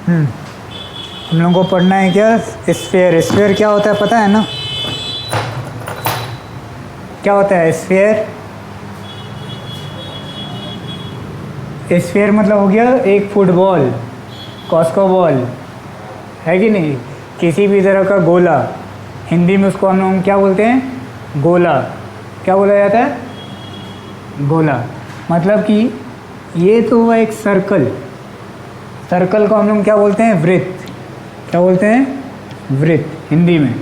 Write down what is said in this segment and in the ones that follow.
हम लोगों को पढ़ना है क्या, स्फीयर। स्फीयर क्या होता है पता है ना, क्या होता है स्फीयर? स्फीयर मतलब हो गया एक फुटबॉल, कॉस्को बॉल, है कि नहीं, किसी भी तरह का गोला। हिंदी में उसको हम लोग क्या बोलते हैं, गोला। क्या बोला जाता है, गोला। मतलब कि ये तो हुआ एक सर्कल, सर्कल को हम लोग क्या बोलते हैं, वृत्त। क्या बोलते हैं, वृत्त हिंदी में,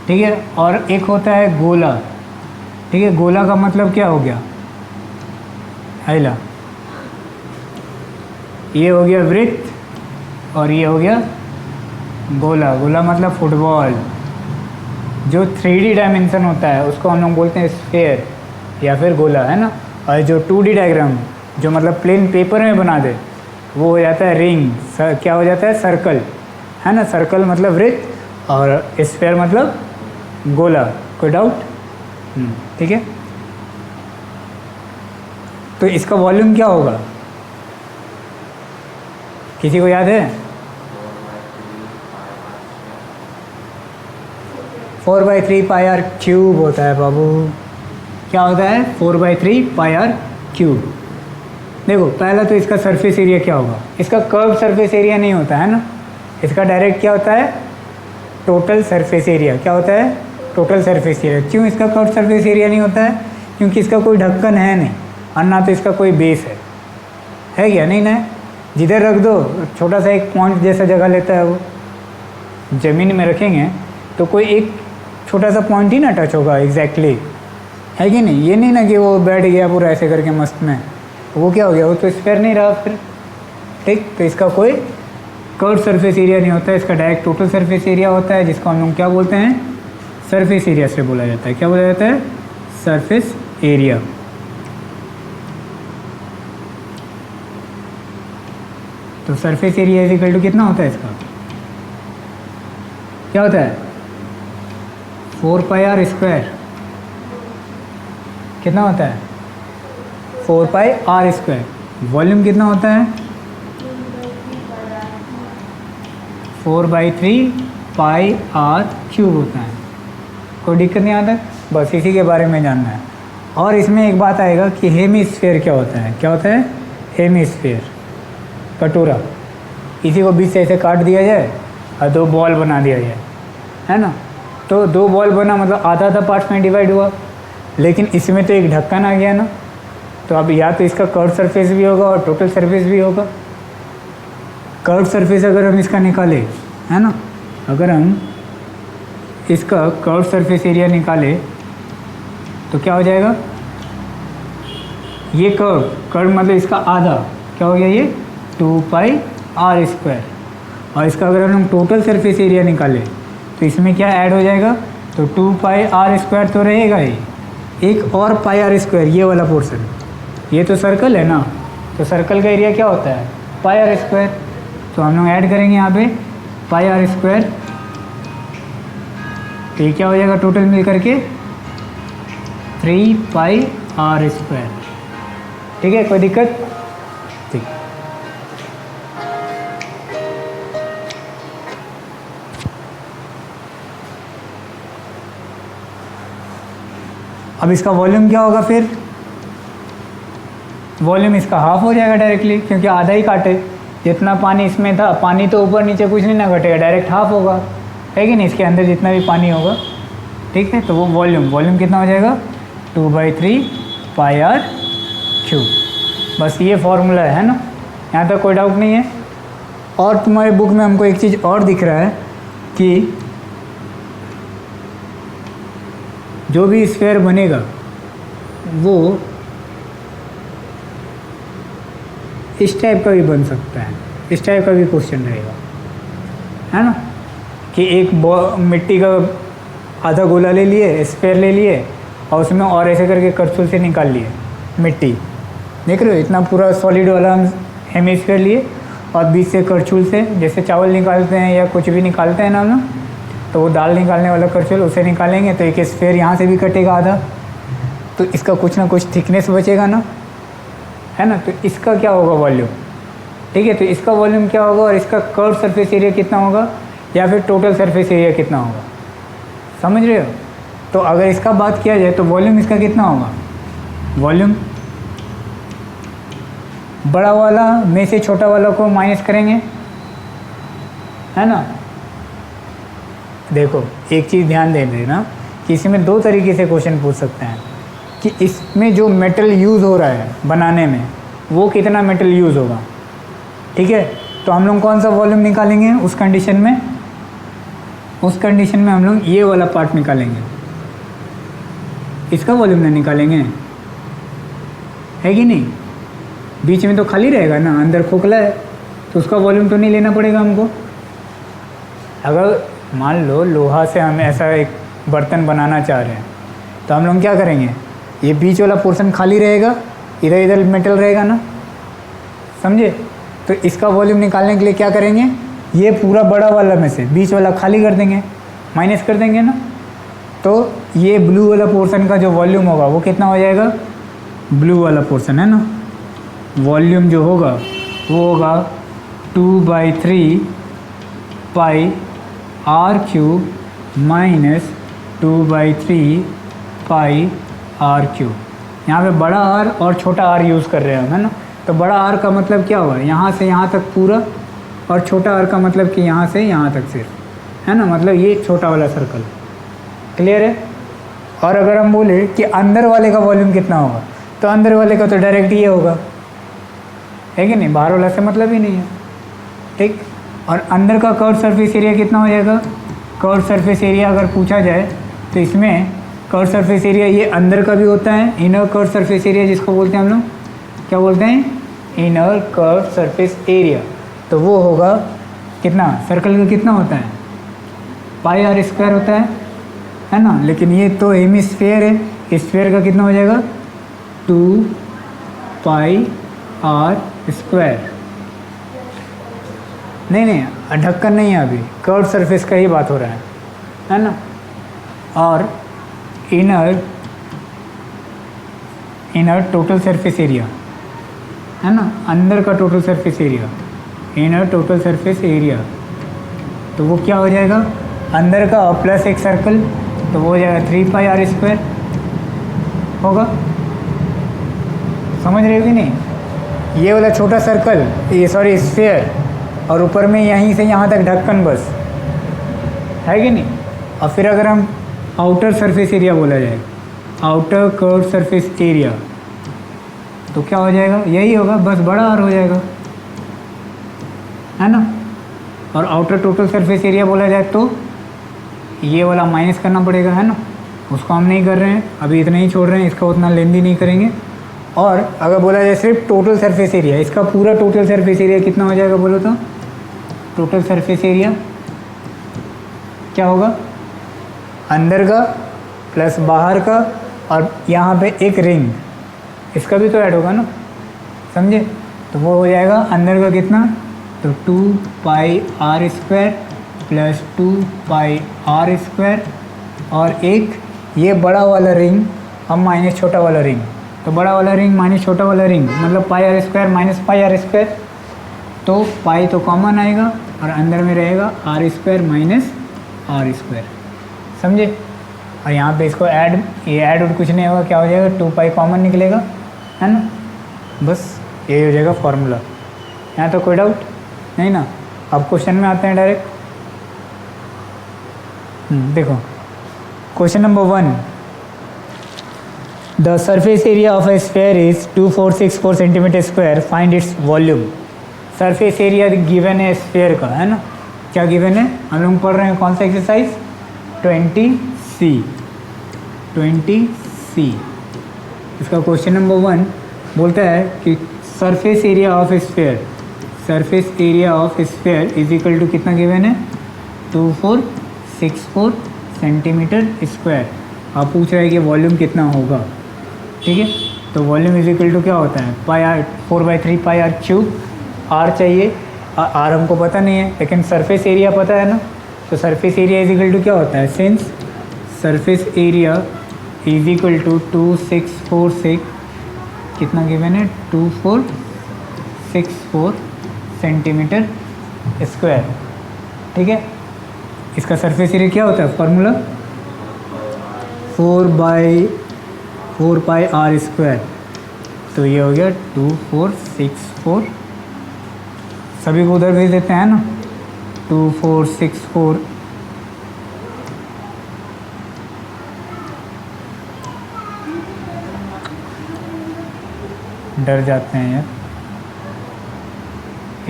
ठीक है। और एक होता है गोला, ठीक है। गोला का मतलब क्या हो गया, हैला। ये हो गया वृत्त और ये हो गया गोला। गोला मतलब फुटबॉल। जो 3D डायमेंशन होता है उसको हम लोग बोलते हैं स्फीयर या फिर गोला, है ना। और जो 2D डायग्राम, जो मतलब प्लेन पेपर में बना दे, वो हो जाता है रिंग। क्या हो जाता है, सर्कल, है ना। सर्कल मतलब वृत्त और स्फीयर मतलब गोला। कोई डाउट? ठीक है। तो इसका वॉल्यूम क्या होगा, किसी को याद है? 4/3 पाई आर क्यूब होता है बाबू। क्या होता है, 4/3 पाई आर क्यूब। देखो पहला तो इसका सरफेस एरिया क्या होगा, इसका कर्व सरफेस एरिया नहीं होता है ना, इसका डायरेक्ट क्या होता है, टोटल सरफेस एरिया। क्या होता है, टोटल सरफेस एरिया। क्यों इसका कर्व सरफेस एरिया नहीं होता है, क्योंकि इसका कोई ढक्कन है नहीं और ना तो इसका कोई बेस है क्या, नहीं ना। जिधर रख दो छोटा सा एक पॉइंट जैसा जगह लेता है वो, ज़मीन में रखेंगे तो कोई एक छोटा सा पॉइंट ही ना टच होगा एग्जैक्टली, है कि नहीं। ये नहीं ना कि वो बैठ गया पूरा ऐसे करके मस्त में, वो क्या हो गया, वो तो स्फीयर नहीं रहा फिर, ठीक। तो इसका कोई कर्व सरफेस एरिया नहीं होता है, इसका डायरेक्ट टोटल सरफेस एरिया होता है, जिसको हम लोग क्या बोलते हैं, सरफेस एरिया से बोला जाता है। क्या बोला जाता है, सरफेस एरिया। तो surface area is equal to कितना होता है इसका, क्या होता है, 4 पाई आर स्क्वायर। कितना होता है, 4 पाई आर स्क्वायर। वॉल्यूम कितना होता है, 4/3 पाई आर क्यूब होता है। कोई दिक्कत नहीं आता, बस इसी के बारे में जानना है। और इसमें एक बात आएगा कि हेमिस्फीयर क्या होता है। क्या होता है, हेमिस्फीयर, कटोरा। इसी को बीच से ऐसे काट दिया जाए और 2 बॉल बना दिया जाए, है ना। तो 2 बॉल बना मतलब आधा आधा पार्ट्स में डिवाइड हुआ, लेकिन इसमें तो एक ढक्कन आ गया ना। तो अब या तो इसका कर्व सरफेस भी होगा और टोटल सरफेस भी होगा। कर्व सरफेस अगर हम इसका निकालें, है ना, अगर हम इसका कर्व सरफेस एरिया निकालें तो क्या हो जाएगा, ये कर्व मतलब इसका आधा, क्या हो गया ये 2 पाई आर स्क्वायर। और इसका अगर हम टोटल सरफेस एरिया निकालें तो इसमें क्या ऐड हो जाएगा, तो 2 पाई आर स्क्वायर तो रहेगा ही, एक और पाई आर स्क्वायर, ये वाला पोर्शन। ये तो सर्कल है ना, तो सर्कल का एरिया क्या होता है, पाई आर स्क्वायर। तो हम लोग ऐड करेंगे यहाँ पे पाई आर स्क्वायर, तो ये क्या हो जाएगा टोटल मिल करके 3 पाई आर स्क्वायर। ठीक है, कोई दिक्कत? ठीक। अब इसका वॉल्यूम क्या होगा, फिर वॉल्यूम इसका हाफ हो जाएगा डायरेक्टली, क्योंकि आधा ही काटे। जितना पानी इसमें था, पानी तो ऊपर नीचे कुछ नहीं ना घटेगा, डायरेक्ट हाफ होगा, है कि नहीं, इसके अंदर जितना भी पानी होगा। ठीक है, तो वो वॉल्यूम कितना हो जाएगा 2/3 पाई आर क्यूब। बस ये फॉर्मूला है ना, यहाँ तक कोई डाउट नहीं है। और तुम्हारे बुक में हमको एक चीज़ और दिख रहा है कि जो भी स्फीयर बनेगा वो इस टाइप का भी बन सकता है, इस टाइप का भी क्वेश्चन रहेगा, है ना, कि एक मिट्टी का आधा गोला ले लिए, स्फीयर ले लिए और उसमें और ऐसे करके करछुल से निकाल लिए मिट्टी। देख रहे हो, इतना पूरा सॉलिड वाला हम हेमिस्फीयर लिए और बीच से करछुल से, जैसे चावल निकालते हैं या कुछ भी निकालते हैं ना हम, तो वो दाल निकालने वाला करछुल, उसे निकालेंगे तो एक स्फीयर यहाँ से भी कटेगा आधा, तो इसका कुछ ना कुछ थिकनेस बचेगा ना, है ना। तो इसका क्या होगा वॉल्यूम, ठीक है, तो इसका वॉल्यूम क्या होगा और इसका कर्व सरफेस एरिया कितना होगा या फिर टोटल सरफेस एरिया कितना होगा, समझ रहे हो। तो अगर इसका बात किया जाए तो वॉल्यूम इसका कितना होगा, वॉल्यूम बड़ा वाला में से छोटा वाला को माइनस करेंगे, है ना। देखो एक चीज़ ध्यान दे देना कि इसमें दो तरीके से क्वेश्चन पूछ सकते हैं कि इसमें जो मेटल यूज़ हो रहा है बनाने में वो कितना मेटल यूज़ होगा, ठीक है। तो हम लोग कौन सा वॉल्यूम निकालेंगे उस कंडीशन में, उस कंडीशन में हम लोग ये वाला पार्ट निकालेंगे, इसका वॉल्यूम नहीं निकालेंगे, है कि नहीं। बीच में तो खाली रहेगा ना, अंदर खोखला है तो उसका वॉल्यूम तो नहीं लेना पड़ेगा हमको। अगर मान लो लोहा से हम ऐसा एक बर्तन बनाना चाह रहे हैं तो हम लोग क्या करेंगे, ये बीच वाला पोर्शन खाली रहेगा, इधर इधर मेटल रहेगा ना, समझे। तो इसका वॉल्यूम निकालने के लिए क्या करेंगे, ये पूरा बड़ा वाला में से बीच वाला खाली कर देंगे, माइनस कर देंगे ना। तो ये ब्लू वाला पोर्शन का जो वॉल्यूम होगा वो कितना हो जाएगा, ब्लू वाला पोर्शन है ना, वॉल्यूम जो होगा वो होगा 2/3 pi r cube minus 2/3 pi r cube. यहाँ पे बड़ा आर और छोटा आर यूज़ कर रहे हैं, है ना। तो बड़ा आर का मतलब क्या हुआ, यहाँ से यहाँ तक पूरा, और छोटा आर का मतलब कि यहाँ से यहाँ तक सिर्फ, है ना, मतलब ये छोटा वाला सर्कल, क्लियर है। और अगर हम बोले कि अंदर वाले का वॉल्यूम कितना होगा, तो अंदर वाले का तो डायरेक्ट ये होगा, है कि नहीं, बाहर वाला से मतलब ही नहीं है, ठीक। और अंदर का कर्व सरफेस एरिया कितना हो जाएगा, कर्व सरफेस एरिया अगर पूछा जाए तो इसमें कर्व सरफेस एरिया ये अंदर का भी होता है, इनर कर्व सरफेस एरिया जिसको बोलते हैं हम लोग, क्या बोलते हैं, इनर कर्व सरफेस एरिया। तो वो होगा कितना, सर्कल का कितना होता है, पाई आर स्क्वायर होता है ना। लेकिन ये तो हेमिस्फीयर है, स्फीयर का कितना हो जाएगा 2 पाई आर स्क्वायर। नहीं ढक्कन नहीं है, अभी कर्व सरफेस का ही बात हो रहा है ना। और इनर टोटल सरफेस एरिया, है ना, अंदर का total surface area, inner total surface area, तो वो क्या हो जाएगा, अंदर का प्लस एक सर्कल, तो वो हो जाएगा 3 पाई आर स्क्वायर होगा, समझ रहे हो कि नहीं। ये वाला छोटा सर्कल, ये सॉरी स्फीयर, और ऊपर में यहीं से यहाँ तक ढक्कन, बस, है कि नहीं। और फिर अगर हम आउटर सरफेस एरिया बोला जाए, आउटर कर्व सरफेस एरिया, तो क्या हो जाएगा, यही होगा, बस बड़ा आर हो जाएगा, है ना। और आउटर टोटल सरफेस एरिया बोला जाए तो ये वाला माइनस करना पड़ेगा, है ना, उसको हम नहीं कर रहे हैं, अभी इतना ही छोड़ रहे हैं, इसका उतना लेंदी नहीं करेंगे। और अगर बोला जाए सिर्फ टोटल सरफेस एरिया, इसका पूरा टोटल सरफेस एरिया कितना हो जाएगा बोलो तो, टोटल सरफेस एरिया क्या होगा, अंदर का प्लस बाहर का, और यहाँ पे एक रिंग, इसका भी तो ऐड होगा ना, समझे। तो वो हो जाएगा अंदर का कितना, तो 2 pi r square plus 2 pi r square, और एक ये बड़ा वाला रिंग हम माइनस छोटा वाला रिंग, तो बड़ा वाला रिंग माइनस छोटा वाला रिंग मतलब pi r square minus pi r square, तो पाई तो कॉमन आएगा और अंदर में रहेगा r square minus r square, समझे। और यहाँ पे इसको ऐड, ये ऐड और कुछ नहीं होगा, क्या हो जाएगा 2 पाई कॉमन निकलेगा, है ना, बस यही हो जाएगा फॉर्मूला। यहाँ तो कोई डाउट नहीं ना। अब क्वेश्चन में आते हैं डायरेक्ट। देखो question number 1, the surface area of A sphere is 2464 centimetre square, find its volume. Surface area given है स्फीयर का, है ना, क्या गिवन है, हम लोग पढ़ रहे हैं कौन सा एक्सरसाइज 20C। इसका क्वेश्चन नंबर 1 बोलता है कि surface area of sphere, surface area of sphere is equal to कितना गिवन है 2464 सेंटीमीटर स्क्वायर। आप पूछ रहे हैं कि वॉल्यूम कितना होगा, ठीक है। तो वॉल्यूम इज इक्वल टू क्या होता है, pi r 4/3 pi r cube. R चाहिए, आर हमको पता नहीं है, लेकिन सरफेस एरिया पता है ना। तो surface area is equal to क्या होता है, since surface area is equal to 2646 कितना गिवन है 2464 सेंटीमीटर स्क्वायर। ठीक है, इसका सरफेस एरिया क्या होता है, फार्मूला 4 पाई आर स्क्वायर। तो ये हो गया 2464, सभी को उधर भेज देते हैं ना, 2464 डर जाते हैं यार,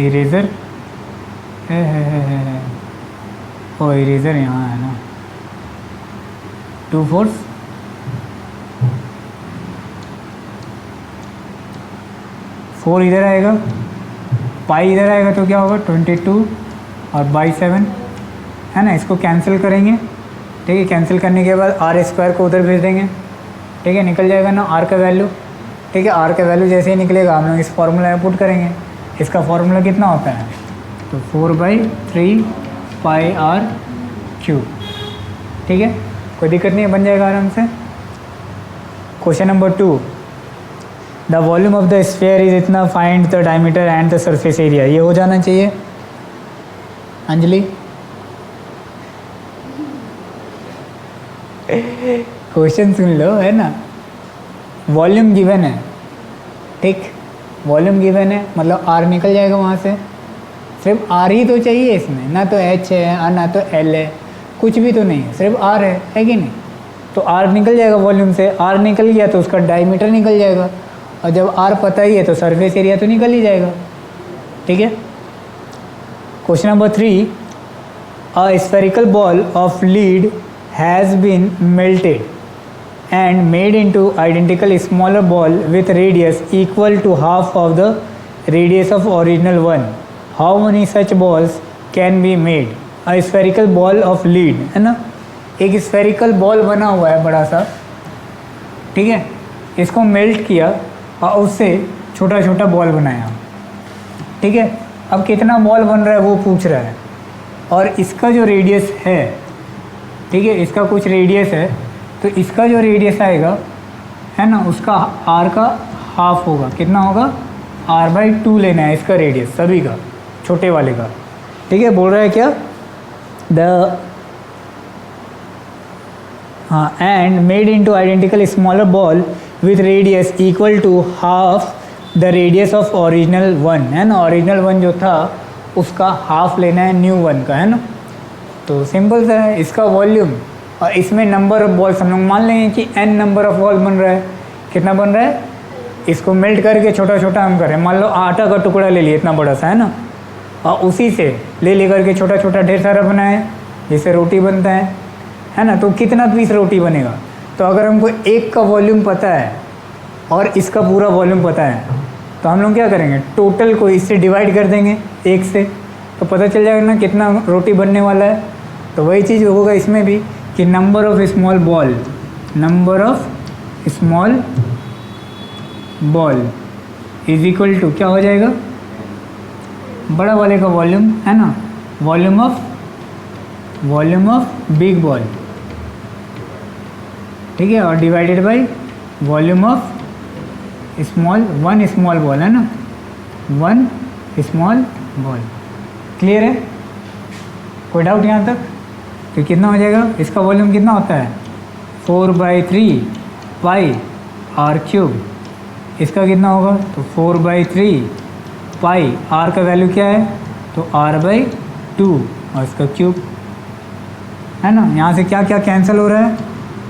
इरेज़र है। ओ इरेज़र यहाँ है ना, 2 4 4 इधर आएगा, पाई इधर आएगा तो क्या होगा 22 और बाई 7 है ना, इसको कैंसिल करेंगे। ठीक है, कैंसिल करने के बाद आर स्क्वायर को उधर भेज देंगे। ठीक है, निकल जाएगा ना आर का वैल्यू। ठीक है, आर का वैल्यू जैसे ही निकलेगा हम लोग इस फार्मूला में पुट करेंगे। इसका फार्मूला कितना होता है, तो 4/3 पाई आर क्यूब। ठीक है, कोई दिक्कत नहीं है, बन जाएगा आराम से। Question number 2, the volume of the sphere is इतना, find the diameter and the surface area. ये हो जाना चाहिए अंजलि। क्वेश्चन सुन लो, है ना, वॉल्यूम गिवन है। ठीक, वॉल्यूम गिवन है मतलब आर निकल जाएगा वहाँ से, सिर्फ आर ही तो चाहिए इसमें, ना तो एच है ना तो एल है, कुछ भी तो नहीं है, सिर्फ आर है कि नहीं। तो आर निकल जाएगा वॉल्यूम से, आर निकल गया तो उसका डायमीटर निकल जाएगा, और जब आर पता ही है तो सरफेस एरिया तो निकल ही जाएगा। ठीक है, question number 3, a spherical ball of lead has been melted and made into identical smaller ball with radius equal to half of the radius of original one. How many such balls can be made? A spherical ball of lead, है ना, एक spherical ball बना हुआ है बड़ा सा। ठीक है, इसको मेल्ट किया और उससे छोटा छोटा बॉल बनाया। ठीक है, अब कितना बॉल बन रहा है वो पूछ रहा है, और इसका जो रेडियस है, ठीक है, इसका कुछ रेडियस है, तो इसका जो रेडियस आएगा है ना, उसका आर का हाफ होगा। कितना होगा, r/2 लेना है इसका रेडियस, सभी का, छोटे वाले का। ठीक है, बोल रहा है क्या, and made into identical smaller ball with radius equal to half the radius of original one, है ना, ओरिजिनल वन जो था उसका हाफ लेना है न्यू वन का, है ना। तो सिंपल सा है, इसका वॉल्यूम और इसमें नंबर ऑफ बॉल्स हम लोग मान लेंगे कि n नंबर ऑफ बॉल बन रहा है। कितना बन रहा है, इसको मेल्ट करके छोटा छोटा हम करें, मान लो आटा का टुकड़ा ले लिए इतना बड़ा सा, है ना, और उसी से ले करके छोटा छोटा ढेर सारा बनाए, जैसे रोटी बनता है ना, तो कितना पीस रोटी बनेगा। तो अगर हमको एक का वॉल्यूम पता है और इसका पूरा वॉल्यूम पता है, तो हम लोग क्या करेंगे, टोटल को इससे डिवाइड कर देंगे एक से, तो पता चल जाएगा ना कितना रोटी बनने वाला है। तो वही चीज़ होगा इसमें भी कि number of small ball is equal to क्या हो जाएगा, बड़ा वाले का वॉल्यूम, है ना, वॉल्यूम ऑफ बिग बॉल। ठीक है, और divided by volume of one small ball, है ना, वन स्मॉल बॉल। क्लियर है, कोई डाउट यहाँ तक। तो कितना हो जाएगा, इसका वॉल्यूम कितना होता है 4/3 पाई आर क्यूब। इसका कितना होगा, तो 4/3 पाई, आर का वैल्यू क्या है, तो r/2 और इसका क्यूब, है ना। यहाँ से क्या क्या कैंसिल हो रहा है,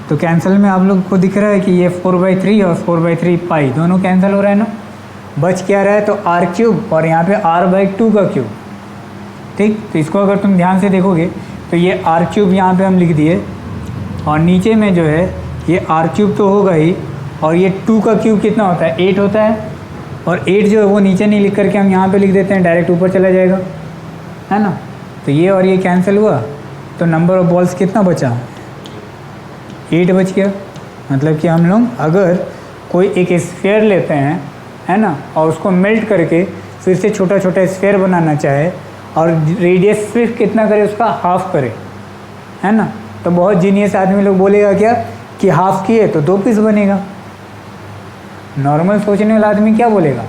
तो कैंसिल में आप लोग को दिख रहा है कि ये 4/3 और 4/3 पाई दोनों कैंसिल हो रहा है ना, बच क्या रहा है, तो r³ और यहाँ पे r/2 का क्यूब। ठीक, तो इसको अगर तुम ध्यान से देखोगे तो ये r³ यहाँ पे हम लिख दिए, और नीचे में जो है ये r³ तो होगा ही, और ये 2 का क्यूब कितना होता है, 8 होता है, और 8 जो है वो नीचे नहीं लिख करके हम यहाँ पे लिख देते हैं, डायरेक्ट ऊपर चला जाएगा, है ना। तो ये और ये कैंसिल हुआ, तो नंबर ऑफ बॉल्स कितना बचा, 8 बच गया। मतलब कि हम लोग अगर कोई एक स्फीयर लेते हैं, है ना, और उसको मेल्ट करके फिर से छोटा छोटा स्फीयर बनाना चाहे और रेडियस सिर्फ कितना करे, उसका हाफ करे, है ना, तो बहुत जीनियस आदमी लोग बोलेगा क्या कि हाफ किए तो 2 पीस बनेगा। नॉर्मल सोचने वाला आदमी क्या बोलेगा,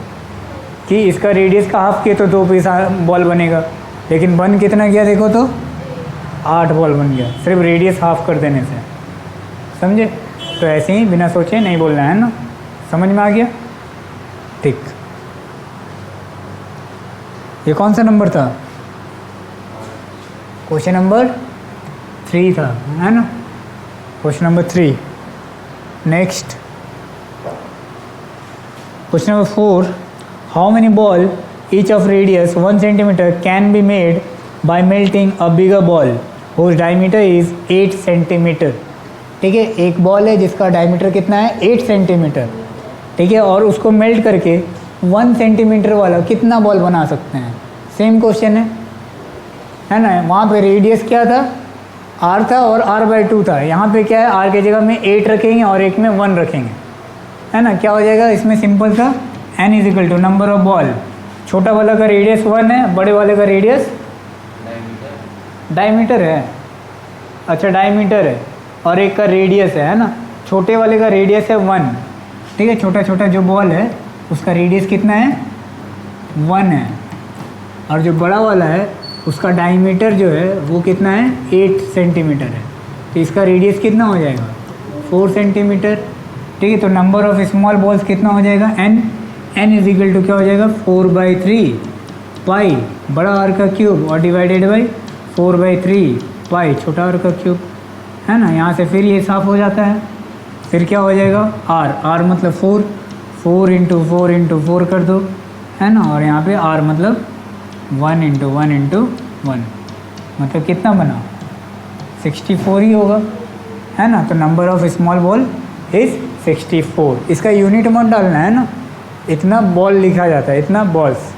कि इसका रेडियस का हाफ किए तो 2 पीस बॉल बनेगा, लेकिन बन कितना गया देखो तो 8 बॉल बन गया सिर्फ रेडियस हाफ कर देने से। समझे? तो ऐसे ही बिना सोचे नहीं बोलना है ना। समझ में आ गया? ठीक। ये कौन सा नंबर था? क्वेश्चन नंबर 3 था, है ना? Question number 3। Next question number 4, how many ball each of radius 1 centimetre can be made by melting a bigger ball whose diameter is 8 centimetre. ठीक है, एक बॉल है जिसका डायमीटर कितना है 8 सेंटीमीटर। ठीक है, और उसको मेल्ट करके 1 सेंटीमीटर वाला कितना बॉल बना सकते हैं? सेम क्वेश्चन है ना? वहाँ पे रेडियस क्या था? r था और r/2 था। यहाँ पे क्या है, r की जगह में 8 रखेंगे और एक में 1 रखेंगे, है ना? क्या हो जाएगा इसमें? सिंपल सा n is equal to number of ball. छोटा वाला का रेडियस 1 है, बड़े वाले का रेडियस डायमीटर है। अच्छा, डायमीटर है और एक का रेडियस है ना? छोटे वाले का रेडियस है 1। ठीक है, छोटा छोटा जो बॉल है उसका रेडियस कितना है? 1 है। और जो बड़ा वाला है उसका डायमीटर जो है वो कितना है? 8 सेंटीमीटर है। तो इसका रेडियस कितना हो जाएगा? 4 सेंटीमीटर। ठीक है, तो नंबर ऑफ स्मॉल बॉल्स कितना हो जाएगा? n इजिकल टू क्या हो जाएगा? 4/3 पाई बड़ा आर का क्यूब और डिवाइडेड बाई 4/3 पाई छोटा आर का क्यूब, है ना? यहाँ से फिर ये साफ हो जाता है। फिर क्या हो जाएगा? r मतलब 4 इंटू 4 कर दो, है ना? और यहाँ पे r मतलब 1 इंटू 1 मतलब कितना बना? 64 ही होगा, है ना? तो number of small ball is 64। इसका यूनिट मत डालना है ना, इतना बॉल लिखा जाता है, इतना बॉल्स।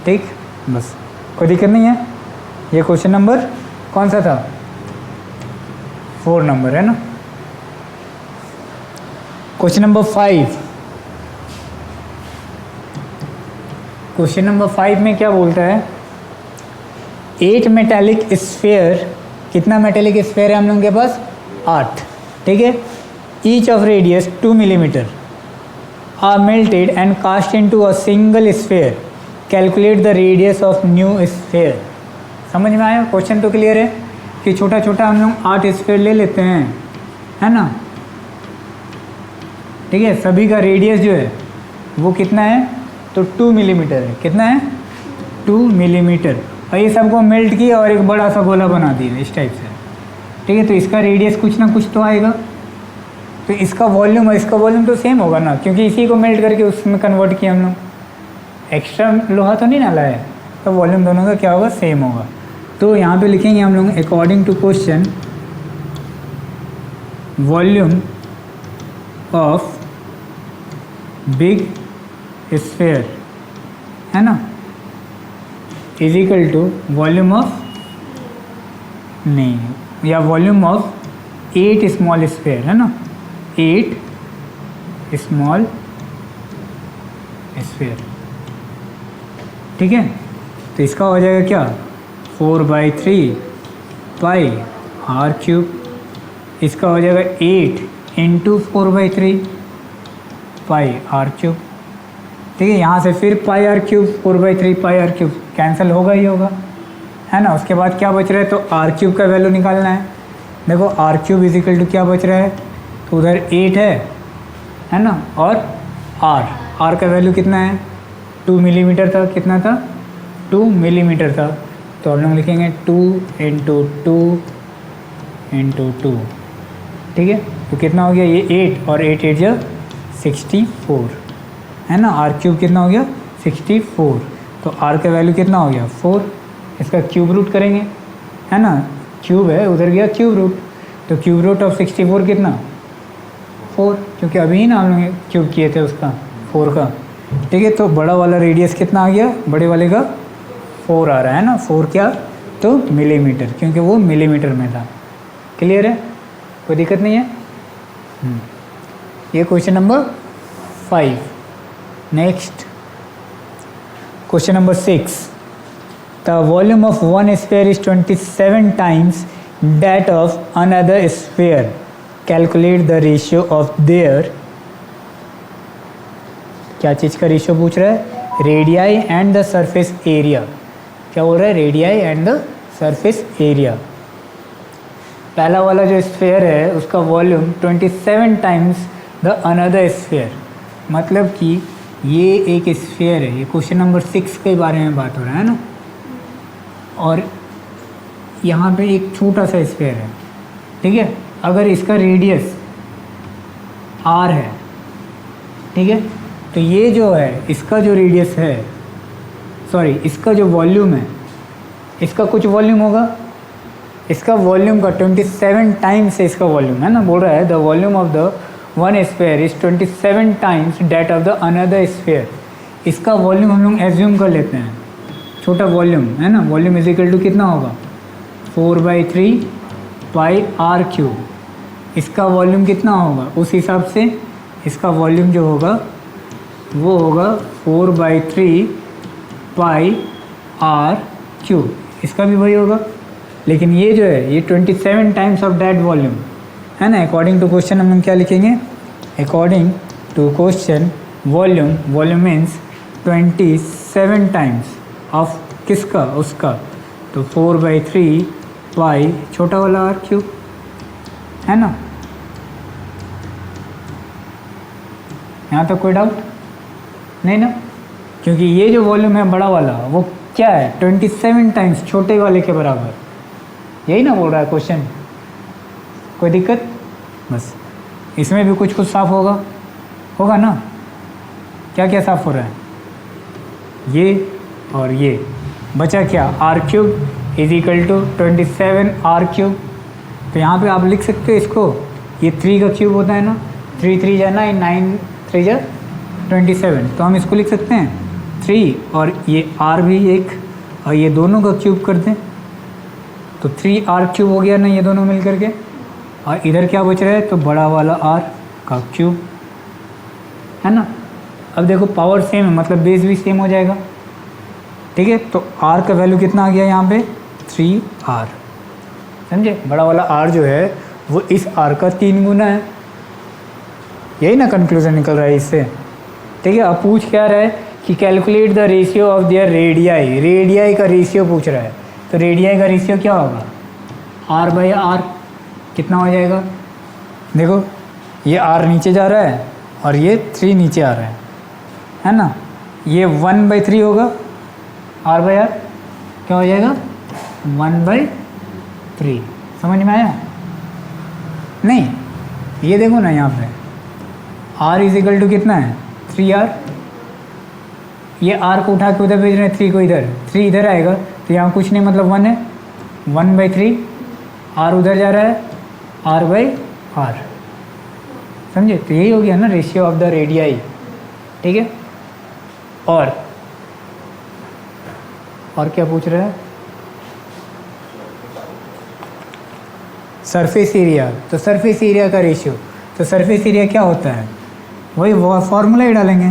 ठीक, बस कोई दिक्कत नहीं है। ये क्वेश्चन नंबर कौन सा था? 4 नंबर, है ना? Question number 5। क्वेश्चन नंबर 5 में क्या बोलता है? 8 मेटेलिक स्फेयर, कितना मेटेलिक स्फेयर है हम लोगों के पास? 8। ठीक है, each of radius 2 millimetre are melted and cast into a single sphere, calculate the radius of new sphere. समझ में आया? क्वेश्चन तो क्लियर है कि छोटा छोटा हम लोग 8 स्फेयर ले लेते हैं, है ना? ठीक है, सभी का रेडियस जो है वो कितना है? तो 2 मिलीमीटर है। कितना है? 2 मिलीमीटर। और ये सबको मेल्ट किया और एक बड़ा सा गोला बना दिया इस टाइप से। ठीक है, तो इसका रेडियस कुछ ना कुछ तो आएगा। तो इसका वॉल्यूम और इसका वॉल्यूम तो सेम होगा ना, क्योंकि इसी को मेल्ट करके उसमें कन्वर्ट किया हम लोग। एक्स्ट्रा लोहा तो नहीं डाला है, तो वॉल्यूम दोनों का क्या होगा? सेम होगा। तो यहाँ पे लिखेंगे हम लोग according to question, volume of big sphere, है ना, is equal to volume of, नहीं, या वॉल्यूम ऑफ 8 स्मॉल स्फेयर, है ना? 8 स्मॉल स्फेयर। ठीक है, तो इसका हो जाएगा क्या? 4/3 पाई r/3। इसका हो जाएगा 8 इंटू 4/3 पाई r/3। ठीक है, यहाँ से फिर पाई r/3 4/3 पाई r/3 कैंसिल होगा ही होगा, है ना? उसके बाद क्या बच रहा है? तो r³ का वैल्यू निकालना है। देखो r³ इज इक्वल टू क्या बच रहा है? तो उधर 8 है ना? और r का वैल्यू कितना है? 2 मिलीमीटर था। कितना था? 2 मिलीमीटर था। तो हम लोग लिखेंगे 2 इंटू 2। ठीक है, तो कितना हो गया? ये 8 और 8 8 जा 64, है ना? r³ कितना हो गया? 64। तो r का वैल्यू कितना हो गया? 4। इसका क्यूब रूट करेंगे, है ना? क्यूब है, उधर गया क्यूब रूट। तो क्यूब रूट ऑफ 64 कितना? 4, क्योंकि अभी ही ना हम लोग क्यूब किए थे उसका 4 का। ठीक है, तो बड़ा वाला रेडियस कितना आ गया? बड़े वाले का 4 आ रहा है ना? 4 क्या? तो मिलीमीटर, क्योंकि वो मिलीमीटर में था। क्लियर है? कोई दिक्कत नहीं है? ये question number 5। Next question number 6। The volume of one sphere is 27 times that of another sphere, calculate the ratio of their. क्या चीज़ का रेशियो पूछ रहा है? Radii and the surface area. क्या बोल रहा है? Radii and the surface area. पहला वाला जो स्फीयर है उसका volume 27 times the another sphere. मतलब कि ये एक स्फीयर है, ये क्वेश्चन नंबर 6 के बारे में बात हो रहा है ना, और यहाँ पे एक छोटा सा स्फीयर है, ठीक है। अगर इसका रेडियस r है, ठीक है, तो ये जो है इसका जो रेडियस है, सॉरी इसका जो वॉल्यूम है, इसका कुछ वॉल्यूम होगा, इसका वॉल्यूम का 27 टाइम्स है इसका वॉल्यूम, है ना। बोल रहा है the volume of the one sphere is 27 times date of the another sphere. इसका वॉल्यूम हम लोग एज्यूम कर लेते हैं, छोटा वॉल्यूम है ना। वॉल्यूम इज इक्वल टू कितना होगा? 4/3 पाई r क्यूब। इसका वॉल्यूम कितना होगा? उस हिसाब से इसका वॉल्यूम जो होगा वो होगा 4/3 पाई r क्यूब। इसका भी वही होगा, लेकिन ये जो है ये 27 टाइम्स ऑफ दैट वॉल्यूम, है ना। अकॉर्डिंग टू क्वेश्चन हम क्या लिखेंगे? According to question volume means 27 times of किसका? उसका। तो 4/3 पाई छोटा वाला r क्यूब, है ना। यहाँ तक कोई डाउट नहीं ना? क्योंकि ये जो वॉल्यूम है बड़ा वाला वो क्या है? 27 टाइम्स छोटे वाले के बराबर। यही ना बोल रहा है क्वेश्चन? कोई दिक्कत? बस इसमें भी कुछ साफ होगा ना। क्या क्या साफ हो रहा है? ये और ये बचा क्या? r cube is equal to 27 r cube. तो यहाँ पे आप लिख सकते हो इसको, ये 3 का क्यूब होता है ना, 3 जा 9, 9 3 जा 27। तो हम इसको लिख सकते हैं 3 और ये r भी एक, और ये दोनों का क्यूब कर दें तो 3r क्यूब हो गया ना, ये दोनों मिल करके। और इधर क्या बच रहा है? तो बड़ा वाला r का क्यूब, है ना। अब देखो पावर सेम है, मतलब बेस भी सेम हो जाएगा, ठीक है। तो r का वैल्यू कितना आ गया यहाँ पे? 3r, समझे। बड़ा वाला r जो है वो इस r का 3 गुना है। यही ना कंक्लूजन निकल रहा है इससे, ठीक है। अब पूछ क्या रहा है कि calculate the ratio of their radii. Radii का रेशियो पूछ रहा है, तो रेडियाई का रेशियो क्या होगा? r/r। कितना हो जाएगा? देखो ये r नीचे जा रहा है और ये 3 नीचे आ रहा है ना। ये 1/3 होगा, r/r क्या हो जाएगा? 1/3। समझ में आया? नहीं, ये देखो ना यहाँ पे r इज इक्वल टू कितना है? 3r। ये r को उठा के उधर भेज रहे हैं, 3 को इधर, 3 इधर आएगा तो यहाँ कुछ नहीं, मतलब 1 है। 1/3 r उधर जा रहा है, r/r, समझे। तो यही हो गया ना रेशियो ऑफ द रेडियाई, ठीक है। और क्या पूछ रहा है? Surface area. तो सरफेस एरिया का रेशियो, तो सरफेस एरिया क्या होता है? वही फॉर्मूला ही डालेंगे,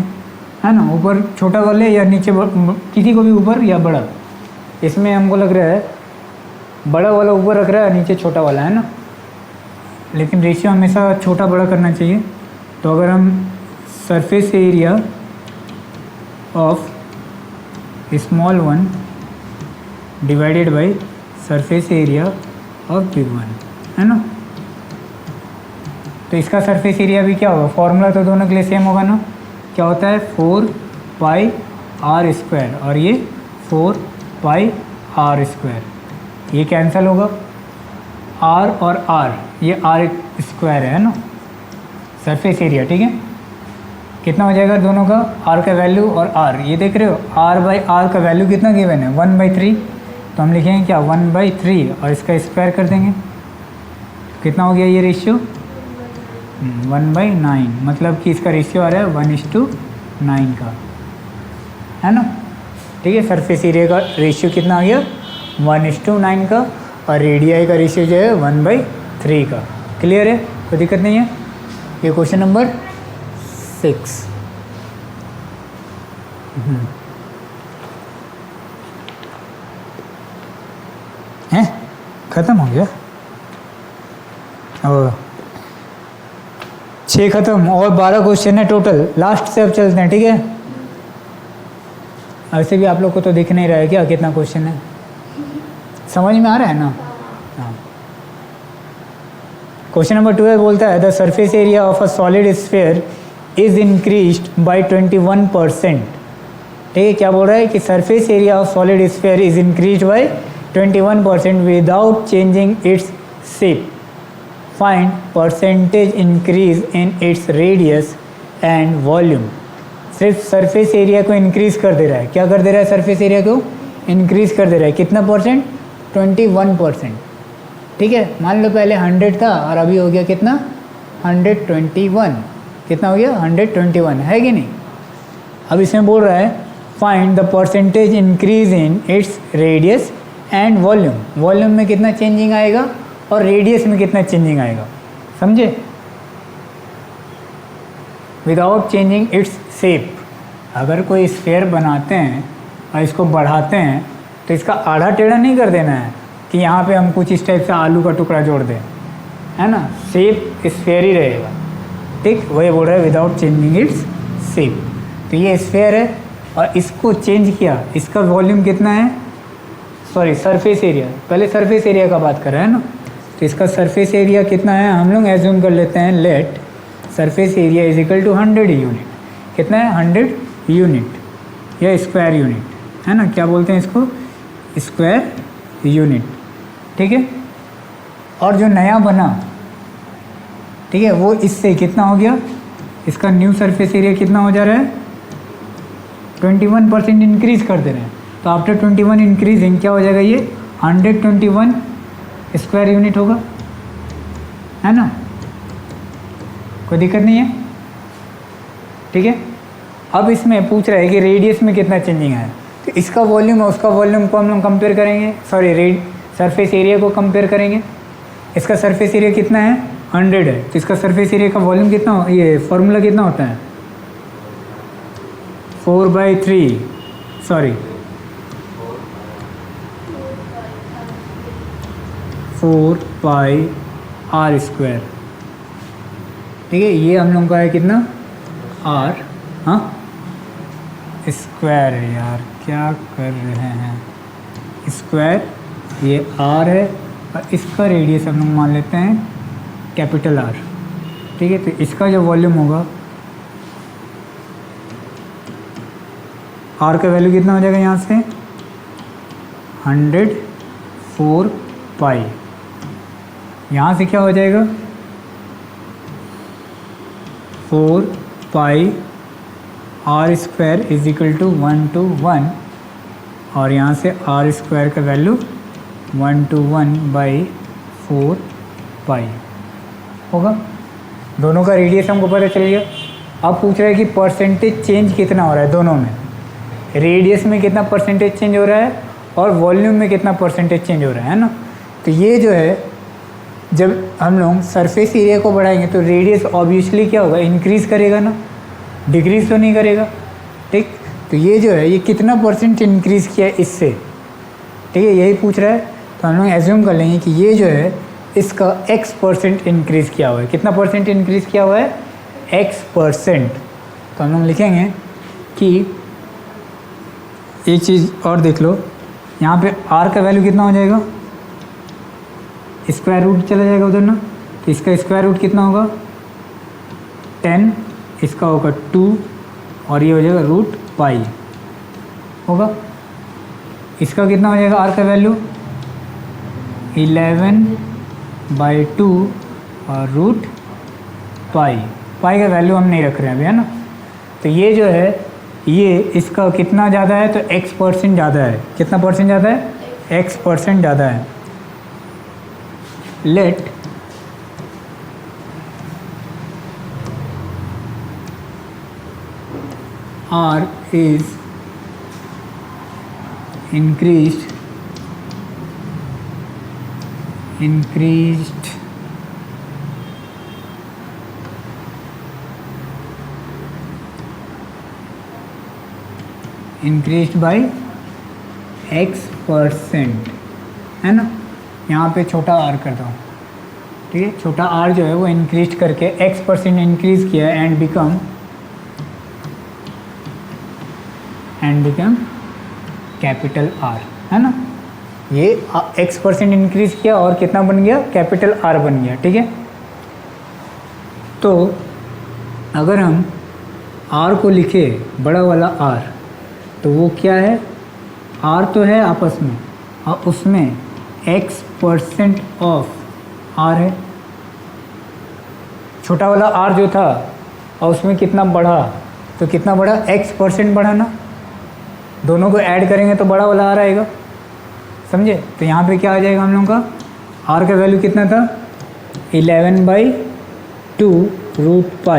है ना। ऊपर छोटा वाले या नीचे किसी को भी ऊपर या बड़ा। इसमें हमको लग रहा है बड़ा वाला ऊपर रख रहा है, नीचे छोटा वाला, है ना। लेकिन रेशियो हमेशा छोटा बड़ा करना चाहिए। तो अगर हम surface area of small one divided by surface area of big one, है ना, तो इसका सरफेस एरिया भी क्या होगा? फॉर्मूला तो दोनों के लिए सेम होगा ना। क्या होता है? 4πr², और ये 4πr²। ये कैंसिल होगा, r और r, ये r² है ना सरफेस एरिया, ठीक है। कितना हो जाएगा दोनों का? r का वैल्यू और r, ये देख रहे हो r/r का वैल्यू कितना गिवन है? 1/3। तो हम लिखेंगे क्या? 1/3 और इसका स्क्वायर कर देंगे। कितना हो गया ये रेशियो? 1/9, मतलब कि इसका रेशियो आ रहा है 1:9 का, है ना, ठीक है। सरफेस एरिया का रेशियो कितना आ गया? 1:9 का, और रेडियाई का रेशियो जो है 1/3 का। क्लियर है? कोई दिक्कत नहीं है। ये क्वेश्चन नंबर 6। हैं? ख़त्म हो गया? और 6 ख़त्म, और 12 क्वेश्चन है टोटल। लास्ट से अब चलते हैं, ठीक है। ऐसे भी आप लोग को तो दिख नहीं रहा है क्या कितना क्वेश्चन है, समझ में आ रहा है ना। हाँ, क्वेश्चन नंबर 12 बोलता है the surface area of a solid sphere is increased by 21%। ठीक है, क्या बोल रहा है कि surface area of solid sphere is increased by 21% without changing its shape. Find percentage increase in its radius and volume. सिर्फ सरफेस एरिया को increase कर दे रहा है, क्या कर दे रहा है, सरफेस एरिया को इंक्रीज कर दे रहा है, कितना परसेंट, 21%। ठीक है, मान लो पहले 100 था और अभी हो गया कितना, 121, कितना हो गया, 121, है कि नहीं। अब इसमें बोल रहा है find the percentage increase in its radius and volume. Volume में कितना चेंजिंग आएगा और रेडियस में कितना चेंजिंग आएगा, समझे, विदाउट चेंजिंग इट्स शेप। अगर कोई स्फीयर बनाते हैं और इसको बढ़ाते हैं तो इसका आधा टेढ़ा नहीं कर देना है कि यहाँ पे हम कुछ इस टाइप से आलू का टुकड़ा जोड़ दें, है ना, शेप स्फीयर ही रहेगा। ठीक, वही बोल रहा है विदाउट चेंजिंग इट्स शेप। तो ये स्फीयर है और इसको चेंज किया, इसका वॉल्यूम कितना है, सॉरी सरफेस एरिया, पहले सरफेस एरिया का बात कर रहे हैं ना। तो इसका सरफेस एरिया कितना है, हम लोग एज्यूम कर लेते हैं let surface area is equal to 100 unit. कितना है, 100 यूनिट या स्क्वायर यूनिट, है ना, क्या बोलते हैं इसको, स्क्वायर यूनिट। ठीक है, और जो नया बना, ठीक है, वो इससे कितना हो गया, इसका न्यू सरफेस एरिया कितना हो जा रहा है, 21% इंक्रीज कर दे रहे हैं। तो आफ्टर 21 इंक्रीजिंग क्या हो जाएगा, ये 121 स्क्वायर यूनिट होगा, है ना, कोई दिक्कत नहीं है। ठीक है, अब इसमें पूछ रहा है कि रेडियस में कितना चेंजिंग है। तो इसका वॉल्यूम और उसका वॉल्यूम को हम लोग कंपेयर करेंगे, सॉरी सरफेस एरिया को कंपेयर करेंगे। इसका सरफेस एरिया कितना है, 100 है, तो इसका सरफेस एरिया का वॉल्यूम कितना, ये फॉर्मूला कितना होता है, 4/3, सॉरी 4πr²। ठीक है, ये हम लोग का है कितना, r, हाँ स्क्वायर है यार, क्या कर रहे हैं, स्क्वायर, ये r है और इसका रेडियस हम लोग मान लेते हैं कैपिटल R। ठीक है, तो इसका जो वॉल्यूम होगा, R का वैल्यू कितना हो जाएगा यहाँ से, 104 पाई, यहाँ से क्या हो जाएगा 4 pi r² is equal to 1 to 1, और यहाँ से r² का वैल्यू 1 to 1/4 पाई होगा। दोनों का रेडियस हमको पता चल गया। अब पूछ रहा है कि परसेंटेज चेंज कितना हो रहा है दोनों में, रेडियस में कितना परसेंटेज चेंज हो रहा है और वॉल्यूम में कितना परसेंटेज चेंज हो रहा है ना। तो ये जो है, जब हम लोग सरफेस एरिया को बढ़ाएंगे तो रेडियस ऑब्वियसली क्या होगा, इंक्रीज़ करेगा ना, डिक्रीज़ तो नहीं करेगा। ठीक, तो ये जो है, ये कितना परसेंट इंक्रीज़ किया है इससे, ठीक है, यही पूछ रहा है। तो हम लोग एज्यूम कर लेंगे कि ये जो है इसका x% इंक्रीज़ किया हुआ है। कितना परसेंट इंक्रीज़ किया हुआ है, x%। तो हम लोग लिखेंगे कि एक चीज़ और देख लो, यहाँ पे r का वैल्यू कितना हो जाएगा, स्क्वायर रूट चला जाएगा उधर ना, तो इसका स्क्वायर रूट कितना होगा 10, इसका होगा 2 और ये हो जाएगा √π होगा। इसका कितना हो जाएगा r का वैल्यू 11/2 और √π। पाई का वैल्यू हम नहीं रख रहे हैं अभी, है ना। तो ये जो है, ये इसका कितना ज़्यादा है, तो x% ज़्यादा है। कितना परसेंट ज़्यादा है, x% ज़्यादा है। Let R is increased by x%, है ना। यहाँ पे छोटा r कर दो, ठीक है, छोटा r जो है वो इंक्रीज करके x% इंक्रीज किया एंड बिकम कैपिटल आर, है ना। ये x% इंक्रीज किया और कितना बन गया, कैपिटल आर बन गया, ठीक है। तो अगर हम आर को लिखे बड़ा वाला आर, तो वो क्या है, आर तो है आपस में और उसमें x% ऑफ आर है। छोटा वाला आर जो था और उसमें कितना बढ़ा, तो कितना बढ़ा, x% बढ़ा ना। दोनों को ऐड करेंगे तो बड़ा वाला आर आएगा, समझे। तो यहाँ पे क्या आ जाएगा हम लोगों का, आर का वैल्यू कितना था, 11/2√π,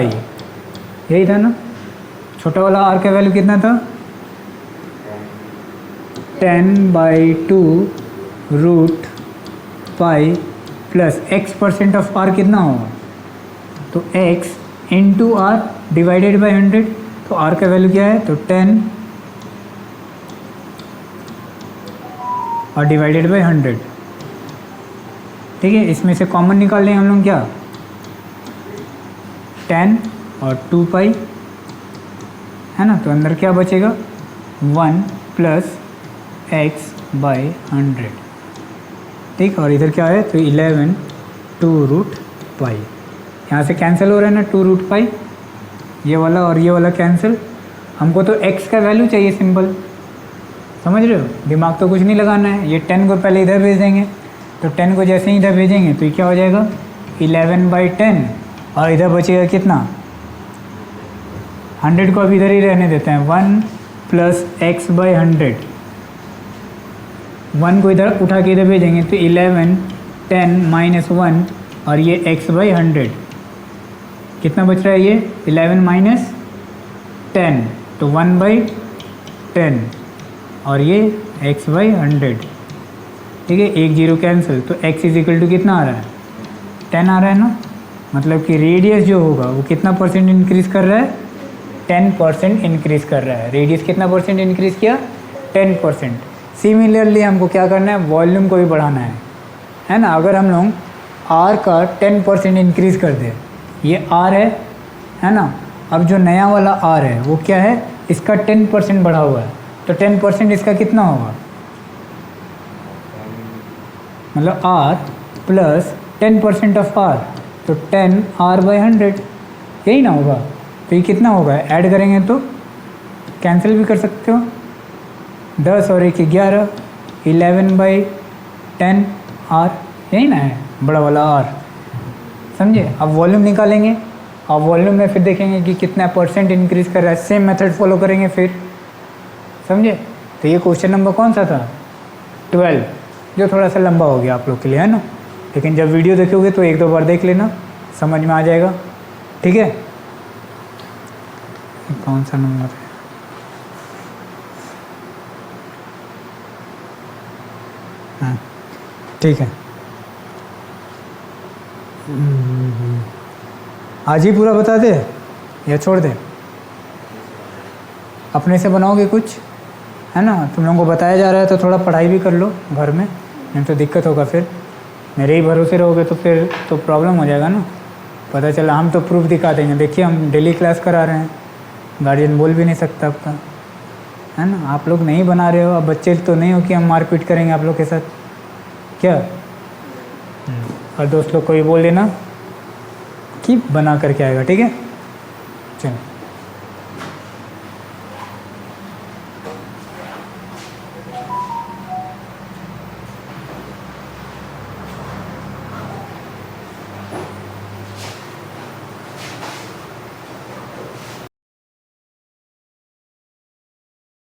यही था ना। छोटा वाला आर का वैल्यू कितना था, 10/2√π प्लस x% ऑफ आर कितना होगा, तो x into R divided by 100। तो आर का वैल्यू क्या है, तो 10 और डिवाइडेड बाई 100, ठीक है। इसमें से कॉमन निकाल लेंगे हम लोग, क्या 10 और 2π, है ना। तो अंदर क्या बचेगा, 1 प्लस x/100, ठीक। और इधर क्या है, तो 11/2√π, यहाँ से कैंसिल हो रहा है ना 2√π, ये वाला और ये वाला कैंसिल। हमको तो x का वैल्यू चाहिए सिंपल, समझ रहे हो, दिमाग तो कुछ नहीं लगाना है। ये 10 को पहले इधर भेज देंगे, तो 10 को जैसे ही इधर भेजेंगे तो ये क्या हो जाएगा, 11/10 और इधर बचेगा कितना, 100 को अब इधर ही रहने देते हैं, 1 प्लस x/100। 1 को इधर उठा के इधर भेजेंगे तो 11, 10 माइनस 1 और ये x/100, कितना बच रहा है, ये 11 माइनस 10, तो 1/10 और ये x/100, ठीक है। 1 0 कैंसिल, तो x इज इक्वल टू कितना आ रहा है, 10 आ रहा है ना। मतलब कि रेडियस जो होगा वो कितना परसेंट इंक्रीज़ कर रहा है, 10% इंक्रीज़ कर रहा है। रेडियस कितना परसेंट इंक्रीज़ किया, 10%। सिमिलरली हमको क्या करना है, वॉल्यूम को भी बढ़ाना है ना। अगर हम लोग r का 10% इंक्रीज़ कर दें, ये r है ना। अब जो नया वाला r है वो क्या है, इसका 10% बढ़ा हुआ है, तो 10% इसका कितना होगा, मतलब r प्लस 10% ऑफ r, तो 10r/100, यही ना होगा। तो ये कितना होगा, ऐड करेंगे तो कैंसिल भी कर सकते हो, 10 और 1 11, 11/10r, यही ना है बड़ा वाला r, समझे। अब वॉल्यूम निकालेंगे और वॉल्यूम में फिर देखेंगे कि कितना परसेंट इंक्रीज़ कर रहा है, सेम मेथड फॉलो करेंगे फिर, समझे। तो ये क्वेश्चन नंबर कौन सा था, 12, जो थोड़ा सा लंबा हो गया आप लोग के लिए, है ना। लेकिन जब वीडियो देखोगे तो 1-2 बार देख लेना, समझ में आ जाएगा, ठीक है। कौन सा नंबर है, हाँ ठीक है। आज ही पूरा बता दे या छोड़ दे, अपने से बनाओगे कुछ, है ना। तुम लोगों को बताया जा रहा है तो थोड़ा पढ़ाई भी कर लो घर में, नहीं तो दिक्कत होगा फिर। मेरे ही भरोसे रहोगे तो फिर तो प्रॉब्लम हो जाएगा ना। पता चला हम तो प्रूफ दिखा देंगे, देखिए हम डेली क्लास करा रहे हैं, गार्जियन बोल भी नहीं सकता आपका, है ना। आप लोग नहीं बना रहे हो, अब बच्चे तो नहीं हो कि हम मारपीट करेंगे आप लोग के साथ, क्या। और दोस्त लोग को भी बोल देना कि बना करके आएगा, ठीक है। चलो।